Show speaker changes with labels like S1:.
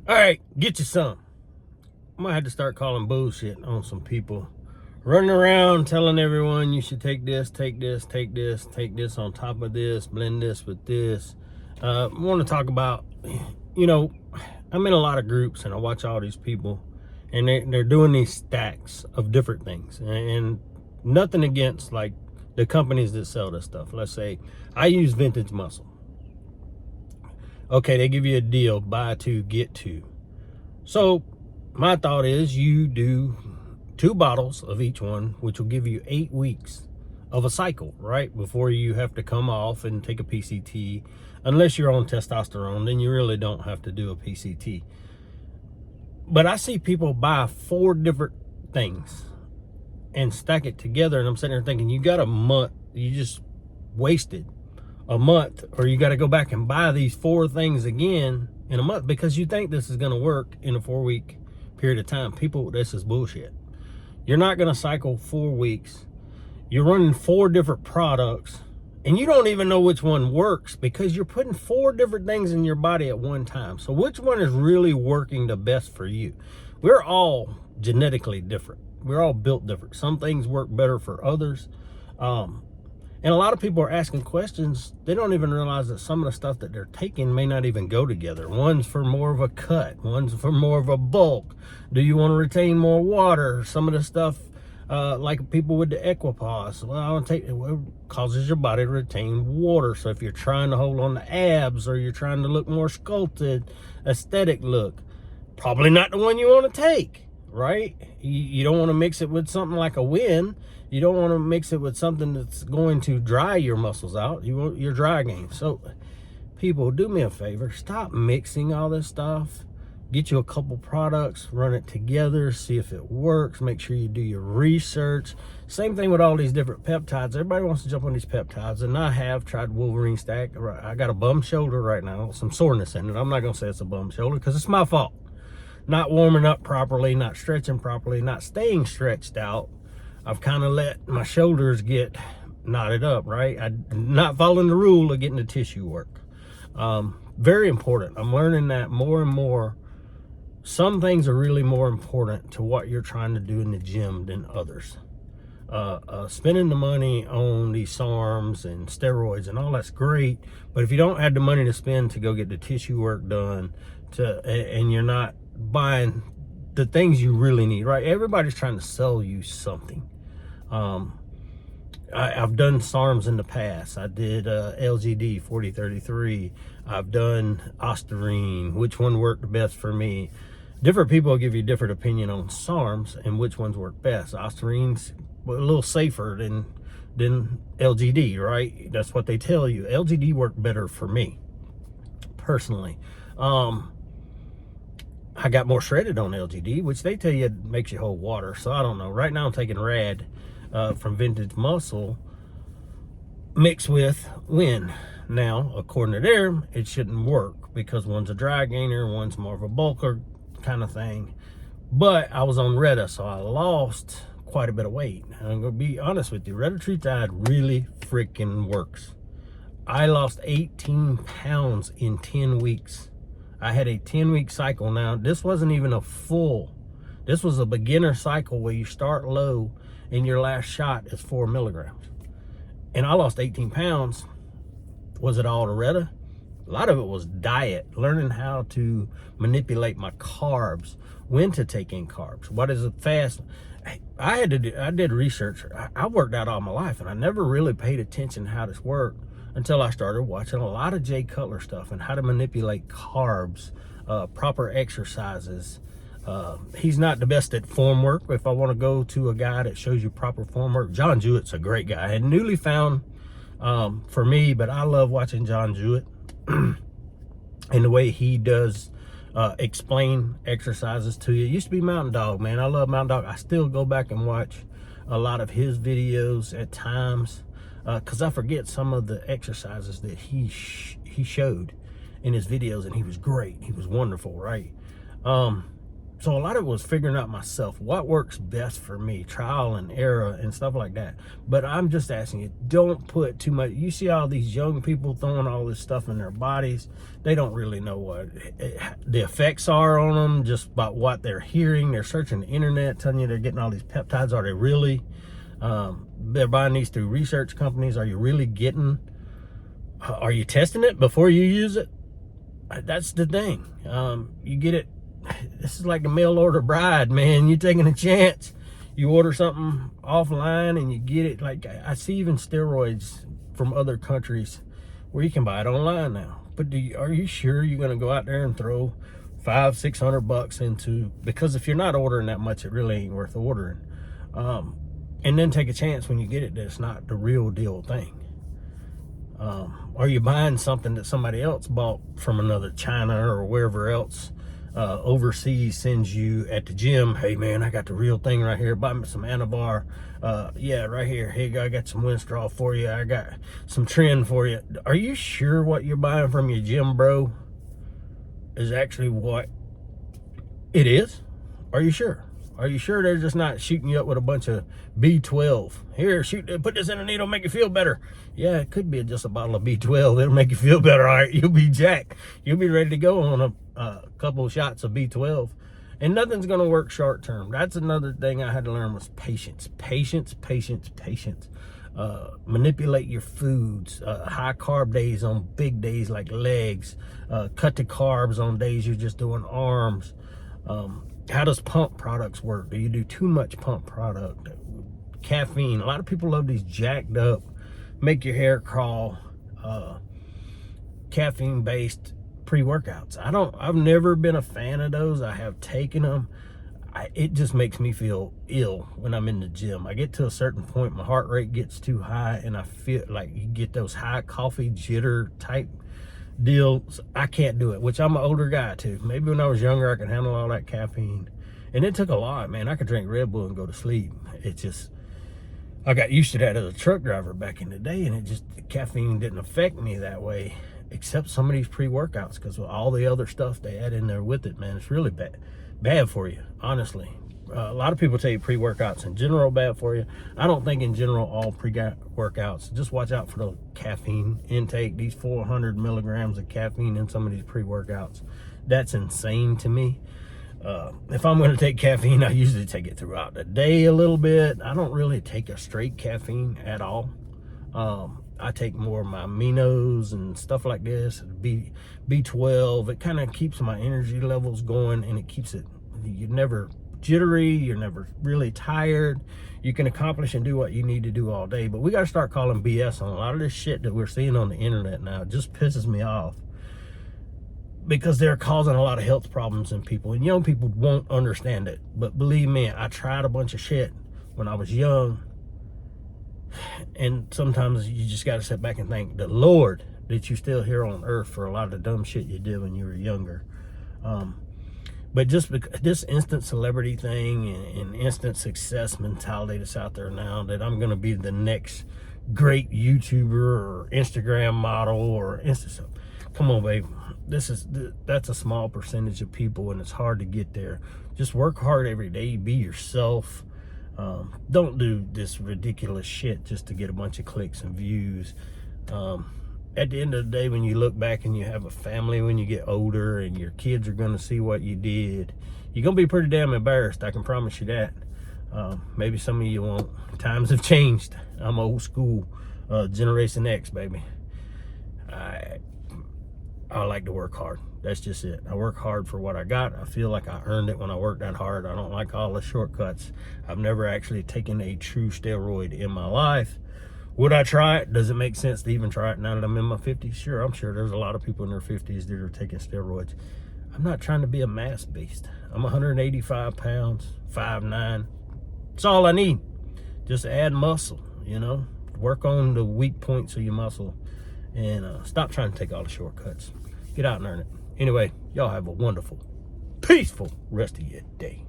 S1: All right, get you some. I might have to start calling bullshit on some people running around telling everyone you should take this, take this, take this, take this on top of this, blend this with this. I want to talk about, I'm in a lot of groups and I watch all these people and they're doing these stacks of different things, and nothing against like the companies that sell this stuff. Let's say I use Vintage Muscle. Okay, they give you a deal, buy two, get two. So my thought is you do 2 bottles of each one, which will give you 8 weeks of a cycle, right? Before you have to come off and take a PCT. Unless you're on testosterone, then you really don't have to do a PCT. But I see people buy 4 different things and stack it together, and I'm sitting there thinking, you got a month, you just wasted a month, or you got to go back and buy these 4 things again in a month because you think this is going to work in a 4-week period of time. People, this is bullshit. You're not going to cycle 4 weeks. You're running 4 different products and you don't even know which one works because you're putting 4 different things in your body at one time. So which one is really working the best for you? We're all genetically different. We're all built different. Some things work better for others. And a lot of people are asking questions. They don't even realize that some of the stuff that they're taking may not even go together. One's for more of a cut. One's for more of a bulk. Do you want to retain more water? Some of the stuff, like people with the Equipause, well, I want to take it causes your body to retain water. So if you're trying to hold on to abs or you're trying to look more sculpted, aesthetic look, probably not the one you want to take, right? You don't want to mix it with something like a Win. You don't want to mix it with something that's going to dry your muscles out. You want your dry game. So people, do me a favor, stop mixing all this stuff. Get you a couple products, run it together, see if it works. Make sure you do your research. Same thing with all these different peptides. Everybody wants to jump on these peptides, and I have tried Wolverine Stack. I got a bum shoulder right now, some soreness in it. I'm not gonna say it's a bum shoulder because it's my fault. Not warming up properly, not stretching properly, not staying stretched out. I've kind of let my shoulders get knotted up, right? I'm not following the rule of getting the tissue work. Very important. I'm learning that more and more. Some things are really more important to what you're trying to do in the gym than others. Spending the money on these SARMs and steroids and all that's great, but if you don't have the money to spend to go get the tissue work done, and you're not buying the things you really need, right? Everybody's trying to sell you something. I've done SARMs in the past. I did LGD 4033. I've done Ostarine. Which one worked the best for me? Different people give you different opinion on SARMs and which ones work best. Ostarine's a little safer than LGD, right? That's what they tell you. LGD worked better for me, personally. I got more shredded on LGD, which they tell you it makes you hold water. So I don't know. Right now I'm taking Rad from Vintage Muscle mixed with Win. Now, according to them, it shouldn't work because one's a dry gainer, one's more of a bulker kind of thing. But I was on Retta, so I lost quite a bit of weight. I'm going to be honest with you. Retatrutide really freaking works. I lost 18 pounds in 10 weeks. I had a 10-week cycle. Now, this wasn't even a full. This was a beginner cycle where you start low and your last shot is 4 milligrams. And I lost 18 pounds. Was it all the Retta? A lot of it was diet, learning how to manipulate my carbs, when to take in carbs, what is a fast. I did research. I worked out all my life and I never really paid attention to how this worked until I started watching a lot of Jay Cutler stuff and how to manipulate carbs, proper exercises. He's not the best at form work. If I want to go to a guy that shows you proper form work, John Jewett's a great guy. And newly found for me, but I love watching John Jewett and the way he does explain exercises to you. It used to be Mountain Dog, man. I love Mountain Dog. I still go back and watch a lot of his videos at times because I forget some of the exercises that he showed in his videos, and he was great. He was wonderful, right? So a lot of it was figuring out myself, what works best for me, trial and error and stuff like that. But I'm just asking you, don't put too much. You see all these young people throwing all this stuff in their bodies. They don't really know what the effects are on them, just about what they're hearing. They're searching the internet, telling you they're getting all these peptides. Are they really? They're buying these through research companies. Are you really getting, are you testing it before you use it? That's the thing. You get it. This is like the mail order bride, man. You're taking a chance. You order something offline and you get it. Like, I see even steroids from other countries where you can buy it online now. But are you sure you're going to go out there and throw $500-600 into, because if you're not ordering that much, it really ain't worth ordering. And then take a chance when you get it that it's not the real deal thing. Are you buying something that somebody else bought from another China or wherever else overseas sends you at the gym? Hey man, I got the real thing right here. Buy me some Anavar. Yeah, right here. Hey, I got some Winstraw for you. I got some Trend for you. Are you sure what you're buying from your gym bro is actually what it is? Are you sure? Are you sure they're just not shooting you up with a bunch of B12? Here, put this in a needle, make you feel better. Yeah, it could be just a bottle of B12. It'll make you feel better. All right, you'll be jacked. You'll be ready to go on a couple of shots of B12. And nothing's going to work short term. That's another thing I had to learn was patience. Patience, patience, patience. Manipulate your foods. High carb days on big days like legs. Cut the carbs on days you're just doing arms. How does pump products work? Do you do too much pump product? Caffeine. A lot of people love these jacked up, make your hair crawl, caffeine based pre-workouts. I've never been a fan of those. I have taken them. It just makes me feel ill when I'm in the gym. I get to a certain point, my heart rate gets too high and I feel like you get those high coffee jitter type deals. I can't do it, which I'm an older guy too. Maybe when I was younger I could handle all that caffeine, and it took a lot, man. I could drink Red Bull and go to sleep. It's just, I got used to that as a truck driver back in the day, and the caffeine didn't affect me that way, except some of these pre-workouts, because with all the other stuff they add in there with it, man, it's really bad for you, honestly. A lot of people tell you pre-workouts in general are bad for you. I don't think in general all pre-workouts. Just watch out for the caffeine intake. These 400 milligrams of caffeine in some of these pre-workouts. That's insane to me. If I'm going to take caffeine, I usually take it throughout the day a little bit. I don't really take a straight caffeine at all. I take more of my aminos and stuff like this. B12. It kind of keeps my energy levels going, and it keeps it, you're never jittery, you're never really tired. You can accomplish and do what you need to do all day. But we got to start calling BS on a lot of this shit that we're seeing on the internet now. It just pisses me off, because they're causing a lot of health problems in people, and young people won't understand it. But believe me, I tried a bunch of shit when I was young, and sometimes you just got to sit back and thank the Lord that you're still here on earth for a lot of the dumb shit you did when you were younger. But just because this instant celebrity thing and instant success mentality that's out there now, that I'm going to be the next great YouTuber or Instagram model or come on, babe. That's a small percentage of people, and it's hard to get there. Just work hard every day. Be yourself. Don't do this ridiculous shit just to get a bunch of clicks and views. At the end of the day, when you look back and you have a family when you get older and your kids are going to see what you did, you're going to be pretty damn embarrassed. I can promise you that. Maybe some of you won't. Times have changed. I'm old school, Generation X, baby. I like to work hard. That's just it. I work hard for what I got. I feel like I earned it when I work that hard. I don't like all the shortcuts. I've never actually taken a true steroid in my life. Would I try it? Does it make sense to even try it now that I'm in my 50s? Sure, I'm sure there's a lot of people in their 50s that are taking steroids. I'm not trying to be a mass beast. I'm 185 pounds, 5'9". That's all I need. Just add muscle, you know? Work on the weak points of your muscle, and stop trying to take all the shortcuts. Get out and earn it. Anyway, y'all have a wonderful, peaceful rest of your day.